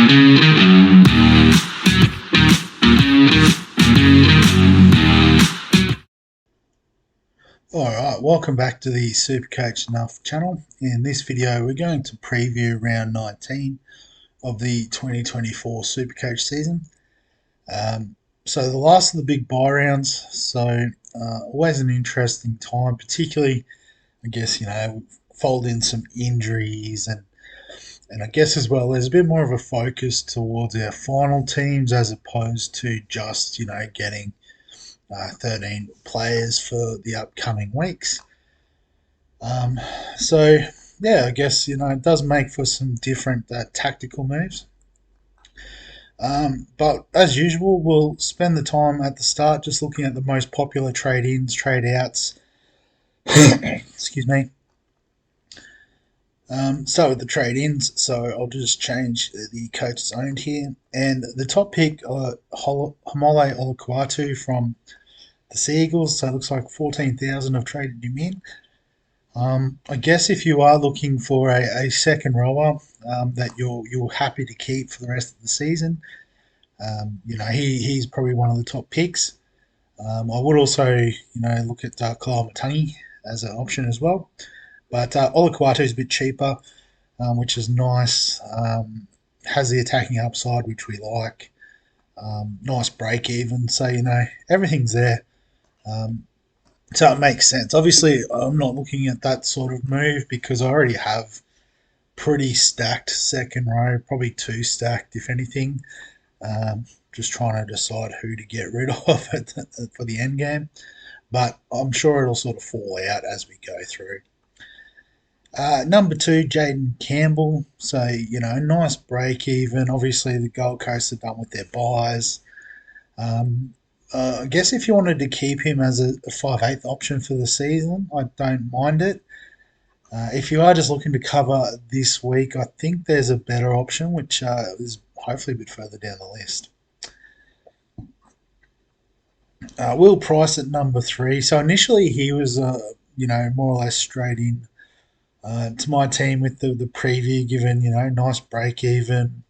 Alright, welcome back to the SuperCoach Enough channel. In this video we're going to preview round 19 of the 2024 SuperCoach season. So the last of the big buy rounds, so always an interesting time, particularly I guess, fold in some injuries and I guess as well there's a bit more of a focus towards our final teams as opposed to just, getting 13 players for the upcoming weeks. So, yeah, I guess, it does make for some different tactical moves. But as usual, we'll spend the time at the start just looking at the most popular trade-ins, trade-outs. Excuse me. Start with the trade-ins, so I'll just change the coaches owned here. And the top pick, Hamole Olukwatu from the Seagulls, so it looks like 14,000 have traded him in. I guess if you are looking for a second rower that you're happy to keep for the rest of the season, he's probably one of the top picks. I would also look at Kyle Matangi as an option as well, but Olukwatu is a bit cheaper, which is nice. Has the attacking upside, which we like. Nice break even, so everything's there. So it makes sense. Obviously, I'm not looking at that sort of move because I already have pretty stacked second row, probably two stacked, if anything. Just trying to decide who to get rid of for the end game. But I'm sure it'll sort of fall out as we go through. Number 2, Jaden Campbell. So, nice break even. Obviously, the Gold Coast are done with their buys. I guess if you wanted to keep him as a 5/8 option for the season, I don't mind it. If you are just looking to cover this week, I think there's a better option, which is hopefully a bit further down the list. Will Price at number 3. So initially he was, more or less straight in to my team with the preview, given, nice break even,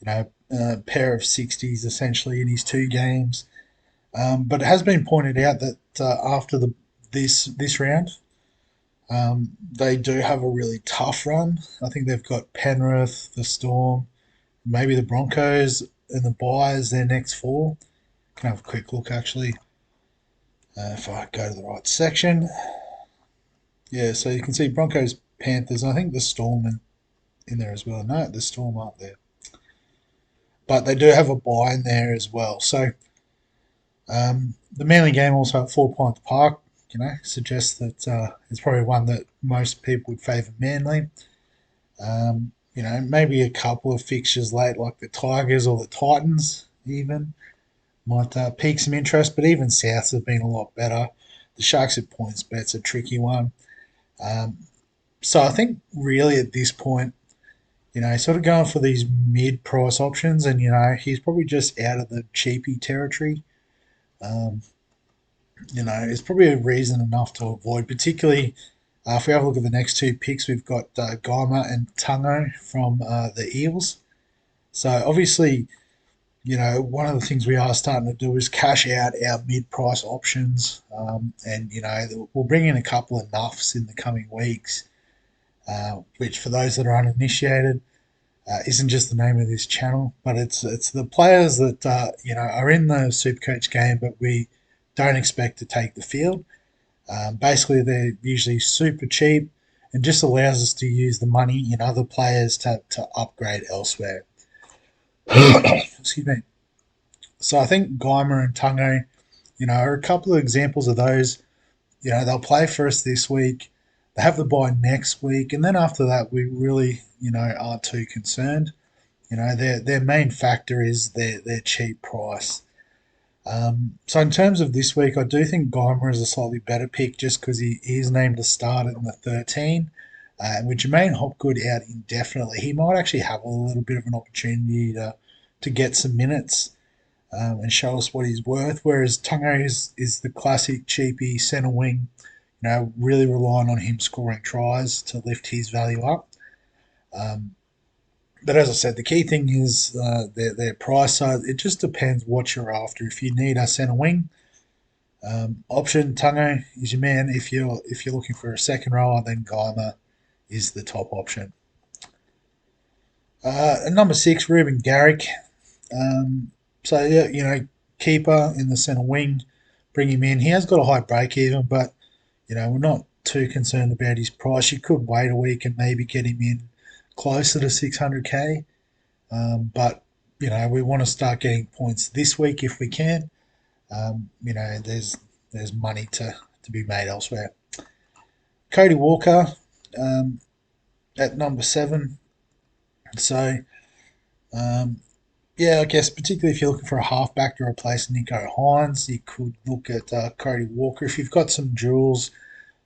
pair of 60s essentially in his 2 games. But it has been pointed out that after this round, they do have a really tough run. I think they've got Penrith, the Storm, maybe the Broncos, and the Buys their next 4. Can have a quick look actually. If I go to the right section, yeah. So you can see Broncos, Panthers. And I think the Storm in there as well. No, the Storm aren't there, but they do have a buy in there as well. So. The Manly game also at 4 Points Park, suggests that it's probably one that most people would favour Manly. Maybe a couple of fixtures late, like the Tigers or the Titans, even might pique some interest. But even Souths have been a lot better. The Sharks at points bet's a tricky one. So I think really at this point, sort of going for these mid-price options, and he's probably just out of the cheapy territory. It's probably a reason enough to avoid, particularly if we have a look at the next 2 picks. We've got Geimer and Tungo from the Eels. So obviously, one of the things we are starting to do is cash out our mid-price options, and we'll bring in a couple of nuffs in the coming weeks, which for those that are uninitiated, isn't just the name of this channel, but it's the players that are in the SuperCoach game, but we don't expect to take the field. Basically, they're usually super cheap and just allows us to use the money in other players to upgrade elsewhere. Excuse me. So I think Geimer and Tungo, are a couple of examples of those. They'll play for us this week. They have the bye next week, and then after that, we really, aren't too concerned. Their main factor is their cheap price. So in terms of this week, I do think Geimer is a slightly better pick just because he is named to start in the 13. And with Jermaine Hopgood out indefinitely, he might actually have a little bit of an opportunity to get some minutes and show us what he's worth. Whereas Tungo is the classic cheapy centre wing, really relying on him scoring tries to lift his value up. But as I said, the key thing is their price. So it just depends what you're after. If you need a centre wing option, Tungo is your man. If you're looking for a second rower, then Geimer is the top option. At number six, Ruben Garrick. So yeah, keeper in the centre wing, bring him in. He has got a high break even, but we're not too concerned about his price. You could wait a week and maybe get him in closer to 600k. But we want to start getting points this week if we can. There's money to be made elsewhere. Cody Walker um, at number seven. So um, yeah, I guess particularly if you're looking for a halfback to replace Nico Hines, you could look at Cody Walker. If you've got some jewels,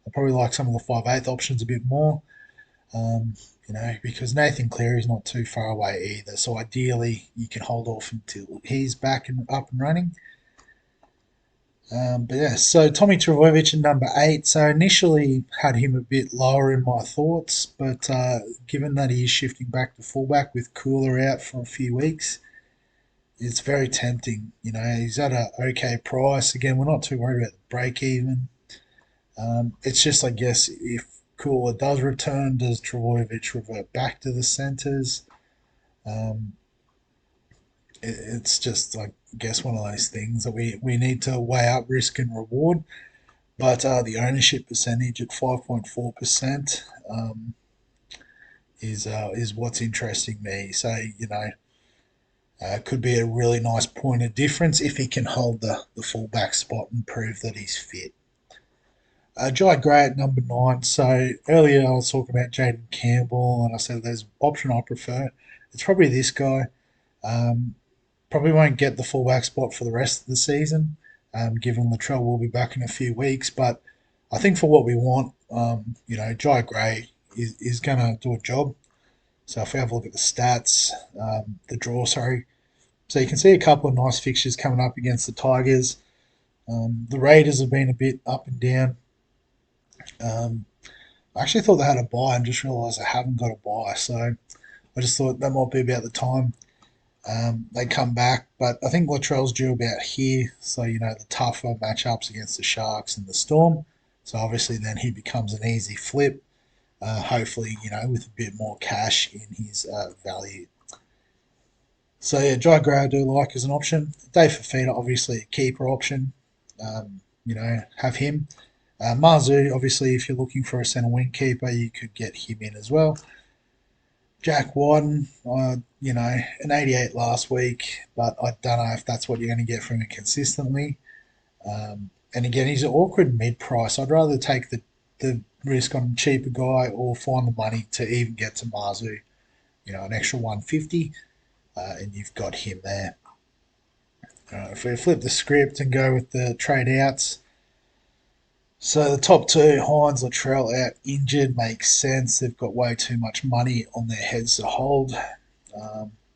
I probably like some of the 5/8 options a bit more. Um, because Nathan Cleary's not too far away either. So ideally, you can hold off until he's back and up and running. But yeah, so Tommy Travojevic at number eight. So initially had him a bit lower in my thoughts, but given that he is shifting back to fullback with Cooler out for a few weeks, it's very tempting. He's at a okay price. Again, we're not too worried about the break even. It's just, I guess, if Cooler does return, does Travojevic revert back to the centres? Um, it's just, I guess, one of those things that we need to weigh up risk and reward. But the ownership percentage at 5.4% is what's interesting me. So could be a really nice point of difference if he can hold the fullback spot and prove that he's fit. Jai Gray at number nine. So earlier I was talking about Jaden Campbell, and I said there's an option I prefer. It's probably this guy. Um, Probably won't get the fullback spot for the rest of the season, given Latrell will be back in a few weeks. But I think for what we want, Jai Gray is going to do a job. So if we have a look at the stats, the draw, sorry. So you can see a couple of nice fixtures coming up against the Tigers. The Raiders have been a bit up and down. Um, I actually thought they had a buy and just realised they haven't got a buy. So I just thought that might be about the time they come back. But I think Latrell's due about here. So, the tougher matchups against the Sharks and the Storm. So obviously then he becomes an easy flip. Hopefully, with a bit more cash in his value. So yeah, Jai Gray I do like as an option. Dave Fafita, obviously a keeper option. Have him. Marzu, obviously, if you're looking for a centre wing keeper, you could get him in as well. Jack Wyden, an 88 last week, but I don't know if that's what you're going to get from him consistently. And again, he's an awkward mid price. I'd rather take the risk on a cheaper guy or find the money to even get to Marzu, an extra 150, and you've got him there. If we flip the script and go with the trade outs, so the top two, Hines, Latrell out injured, makes sense. They've got way too much money on their heads to hold,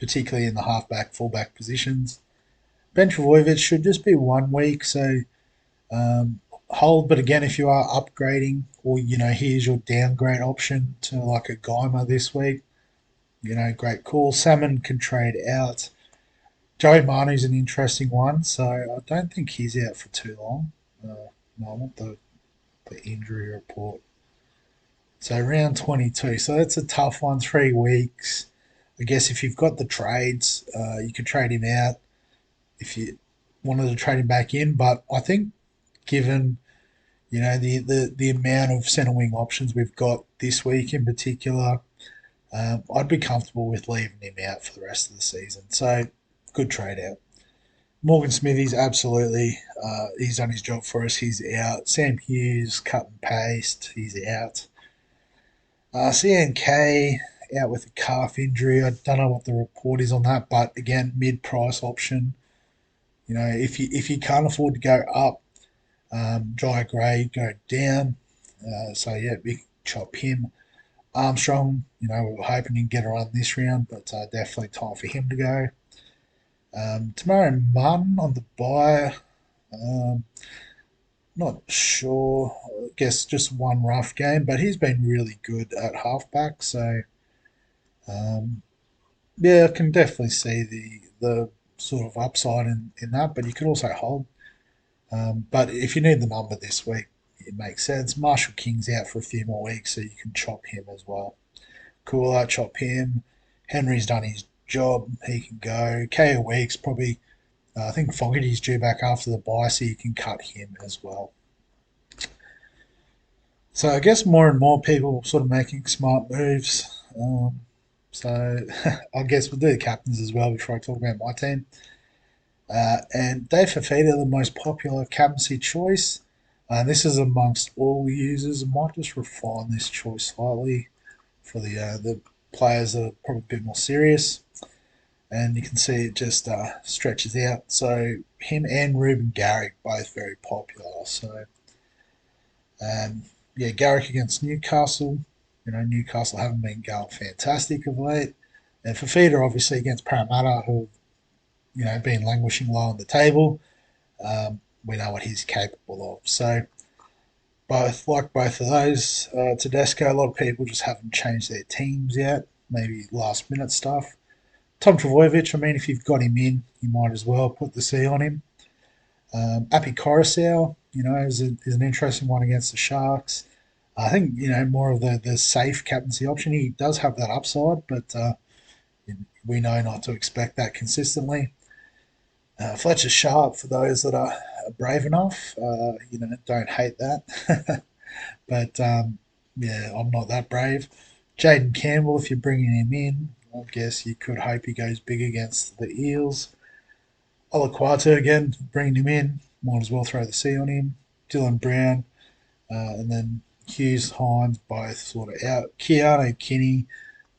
particularly in the halfback, fullback positions. Ben Travojevic should just be 1 week, so hold. But again, if you are upgrading, or here's your downgrade option to like a Geimer this week, great call. Salmon can trade out. Joey Manu's an interesting one, so I don't think he's out for too long. No, I want the injury report. So round 22. So that's a tough one. 3 weeks. I guess if you've got the trades, you could trade him out if you wanted to trade him back in. But I think given the amount of centre wing options we've got this week in particular, I'd be comfortable with leaving him out for the rest of the season. So good trade out. Morgan Smithies, absolutely. He's done his job for us. He's out. Sam Hughes, cut and paste. He's out. CNK out with a calf injury. I don't know what the report is on that, but again, mid-price option. If you can't afford to go up, Jai Gray go down. So yeah, big chop him. Armstrong, we were hoping he'd get a run this round, but definitely time for him to go. Tomorrow Munn on the bye. Um, Not sure. I guess just one rough game, but he's been really good at halfback. So, um, Yeah, I can definitely see the sort of upside in that, but you could also hold. But if you need the number this week, it makes sense. Marshall King's out for a few more weeks, so you can chop him as well. Cooler, chop him. Henry's done his job. He can go. KO Weeks probably. I think Fogarty's due back after the bye, so you can cut him as well. So I guess more and more people are sort of making smart moves. So I guess we'll do the captains as well before I talk about my team. And Dave Fafita, the most popular captaincy choice. This is amongst all users. I might just refine this choice slightly for the players that are probably a bit more serious. And you can see it just stretches out. So him and Ruben Garrick both very popular. So yeah, Garrick against Newcastle. Newcastle haven't been going fantastic of late. And Fafita obviously against Parramatta, who been languishing low on the table. We know what he's capable of. So both of those. Tedesco, a lot of people just haven't changed their teams yet. Maybe last minute stuff. Tom Travojevic, I mean, if you've got him in, you might as well put the C on him. Appy Coruscant, is an interesting one against the Sharks. I think, more of the safe captaincy option. He does have that upside, but we know not to expect that consistently. Fletcher Sharp, for those that are brave enough, don't hate that. But yeah, I'm not that brave. Jaden Campbell, if you're bringing him in, I guess you could hope he goes big against the Eels. Olaquata again, bringing him in, might as well throw the C on him. Dylan Brown, and then Hughes, Hines, both sort of out. Keanu Kinney,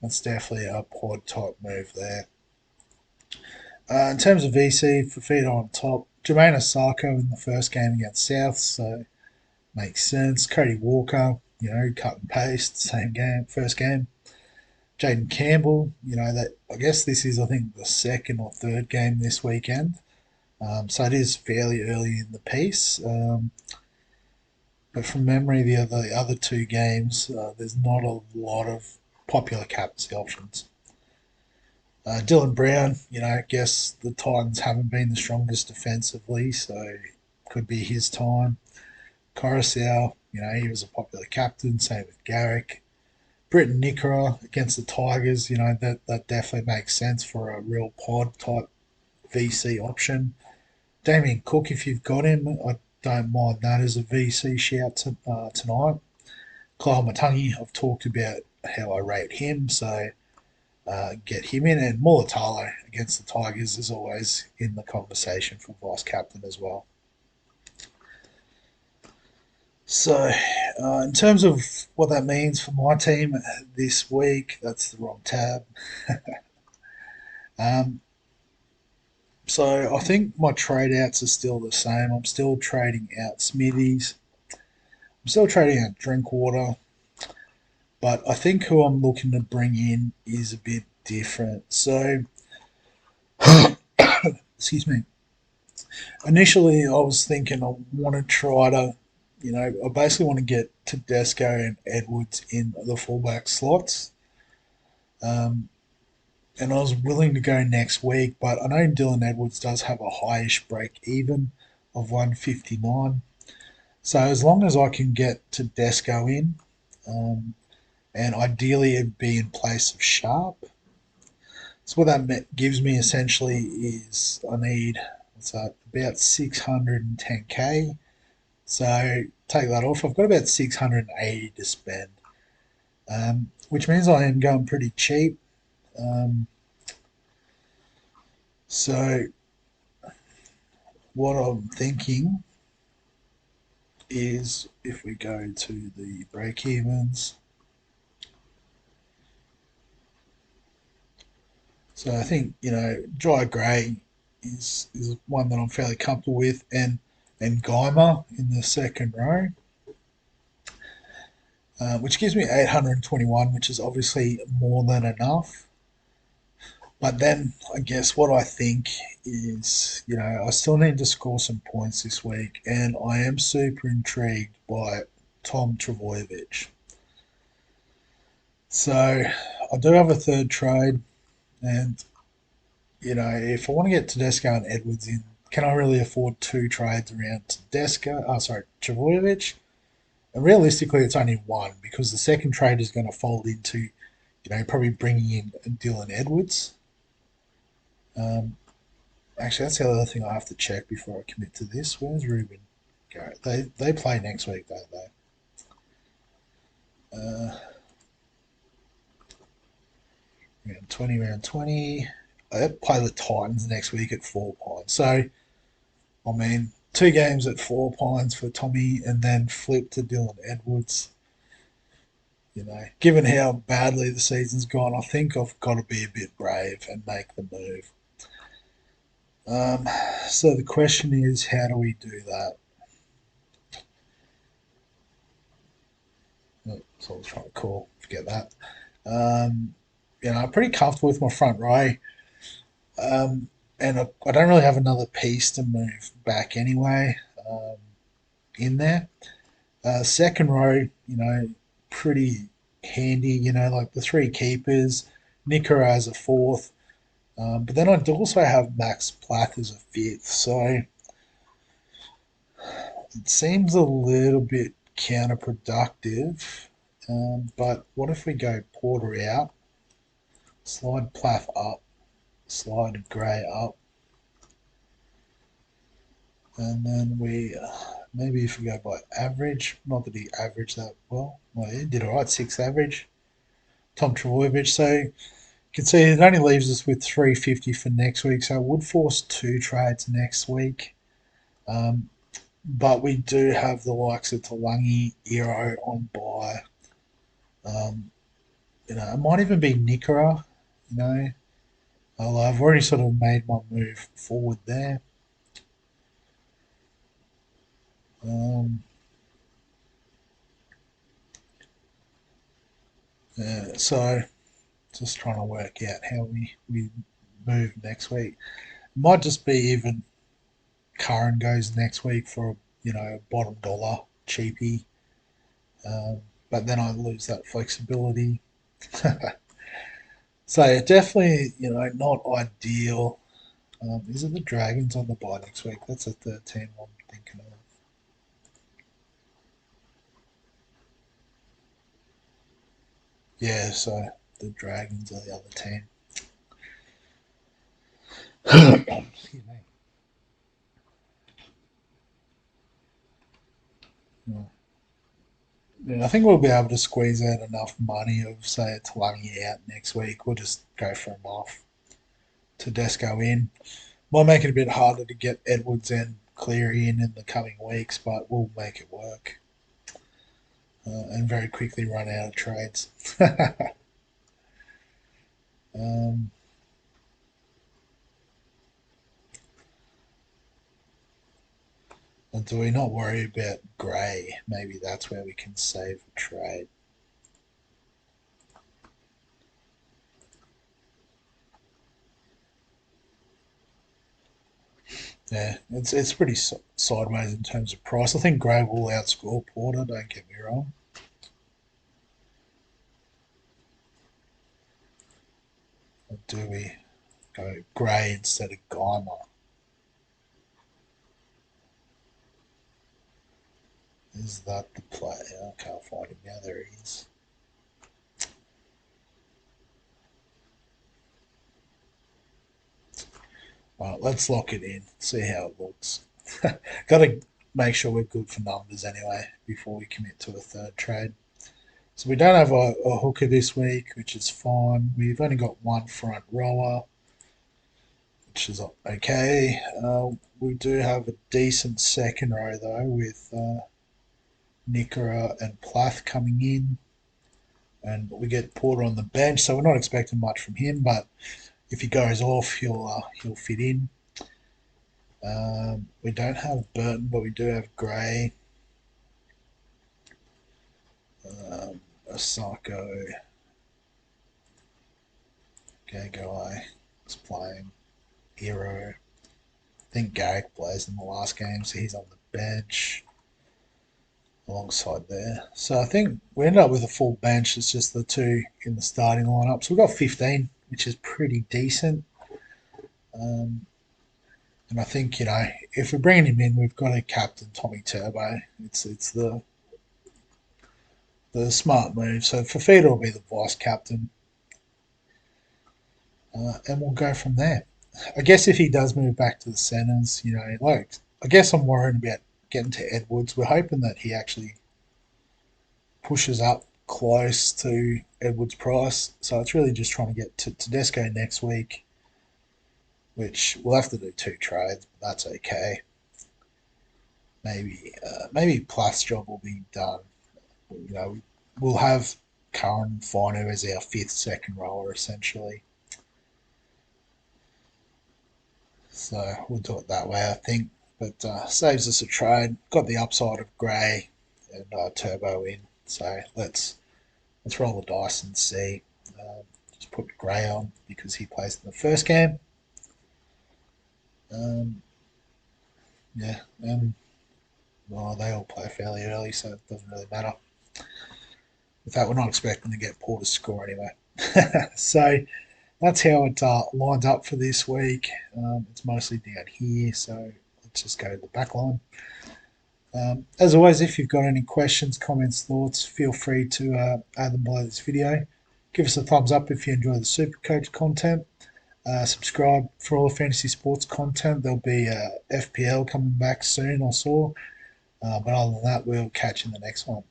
that's definitely a pod type move there. In terms of VC, Fafita on top. Jermaine Osako in the first game against South, so makes sense. Cody Walker, cut and paste, same game, first game. Jaden Campbell, that I guess this is I think the second or third game this weekend, so it is fairly early in the piece. But from memory, the other two games, there's not a lot of popular captaincy options. Dylan Brown, I guess the Titans haven't been the strongest defensively, so could be his time. Coruscant, he was a popular captain, same with Garrick. Britton Nikora against the Tigers, that definitely makes sense for a real pod type VC option. Damien Cook, if you've got him, I don't mind that as a VC shout tonight. Kyle Matangi, I've talked about how I rate him, so get him in. And Mulatalo against the Tigers is always in the conversation for vice captain as well. So, in terms of what that means for my team this week, that's the wrong tab. Um, so, I think my trade outs are still the same. I'm still trading out Smithies. I'm still trading out Drinkwater. But I think who I'm looking to bring in is a bit different. So, excuse me. Initially, I was thinking I want to try to, I basically want to get Tedesco and Edwards in the fullback slots. Um, and I was willing to go next week, but I know Dylan Edwards does have a highish break even of 159. So as long as I can get Tedesco in, um, and ideally it'd be in place of Sharp. So what that gives me essentially is I need about 610k. So take that off. I've got about 680 to spend, which means I am going pretty cheap. Um, so what I'm thinking is if we go to the break evens. So I think dry grey is one that I'm fairly comfortable with, and Geimer in the second row, which gives me 821, which is obviously more than enough. But then I guess what I think is, I still need to score some points this week, and I am super intrigued by Tom Travojevic. So I do have a third trade. And, if I want to get Tedesco and Edwards in, can I really afford two trades around Tedesco? Oh, sorry, Travojevic? And realistically, it's only one because the second trade is going to fold into, probably bringing in Dylan Edwards. Um, Actually, that's the other thing I have to check before I commit to this. Where's Ruben go? They play next week, don't they? Round 20, round 20. They play the Titans next week at Four Pines. So, I mean, two games at Four Pines for Tommy and then flip to Dylan Edwards. Given how badly the season's gone, I think I've got to be a bit brave and make the move. Um, so the question is, how do we do that? Oh, so I was trying to call, forget that. Um, I'm pretty comfortable with my front row. And I don't really have another piece to move back anyway in there. Second row, pretty handy, like the three keepers, Nicker as a fourth. But then I'd also have Max Plath as a fifth. So it seems a little bit counterproductive. But what if we go Porter out, slide Plath up, slide Gray up, and then we maybe if we go by average, not that he averaged that well, he did all right, sixth average. Tom Travojevic, so you can see it only leaves us with 350 for next week, so it would force two trades next week. Um, but we do have the likes of Talangi, Ero on buy. Um, it might even be Nikora, you know. I've already sort of made my move forward there. Um, so just trying to work out how we move next week. Might just be even Curran goes next week for bottom dollar cheapie, um, but then I lose that flexibility. So definitely not ideal. Is it the Dragons on the bye next week? That's a 13 I'm thinking of. Yeah, so the Dragons are the other team. Excuse me. Yeah. Yeah, I think we'll be able to squeeze out enough money of, say, a Talangi out next week. We'll just go for him off. Tedesco in. Might make it a bit harder to get Edwards and Cleary in the coming weeks, but we'll make it work and very quickly run out of trades. um, and do we not worry about Gray? Maybe that's where we can save a trade. Yeah, it's pretty sideways in terms of price. I think Gray will outscore Porter. Don't get me wrong. Or do we go Gray instead of Geimer? Is that the play? I can't find him now. There he is. Right, let's lock it in. See how it looks. Got to make sure we're good for numbers anyway before we commit to a third trade. So we don't have a hooker this week, which is fine. We've only got one front rower, which is okay. We do have a decent second row though, with Nikora and Plath coming in, and we get Porter on the bench, so we're not expecting much from him. But if he goes off, he'll fit in. We don't have Burton, but we do have Gray, Osako, Gagai is playing, Hero. I think Garrick plays in the last game, so he's on the bench alongside there. So I think we end up with a full bench. It's just the two in the starting lineup. So we've got 15 which is pretty decent. Um, and I think if we're bringing him in, we've got to captain Tommy Turbo. It's the smart move. So Fafita will be the vice captain, and we'll go from there. I guess if he does move back to the centres, like I guess I'm worried about getting to Edwards. We're hoping that he actually pushes up close to Edwards' price. So it's really just trying to get to Tedesco next week, which we'll have to do 2 trades, but that's okay. Maybe plus job will be done. We'll have Curran Fino as our fifth second rower essentially. So we'll do it that way, I think. But saves us a trade. Got the upside of Gray and Turbo in. So let's roll the dice and see. Just put Gray on because he plays in the first game. Um, yeah, well, they all play fairly early, so it doesn't really matter. In fact, we're not expecting to get Paul to score anyway. So that's how it lines up for this week. It's mostly down here, so let's just go to the back line. As always, if you've got any questions, comments, thoughts, feel free to add them below this video. Give us a thumbs up if you enjoy the SuperCoach content. Subscribe for all the fantasy sports content. There'll be FPL coming back soon, I saw. But other than that, we'll catch you in the next one.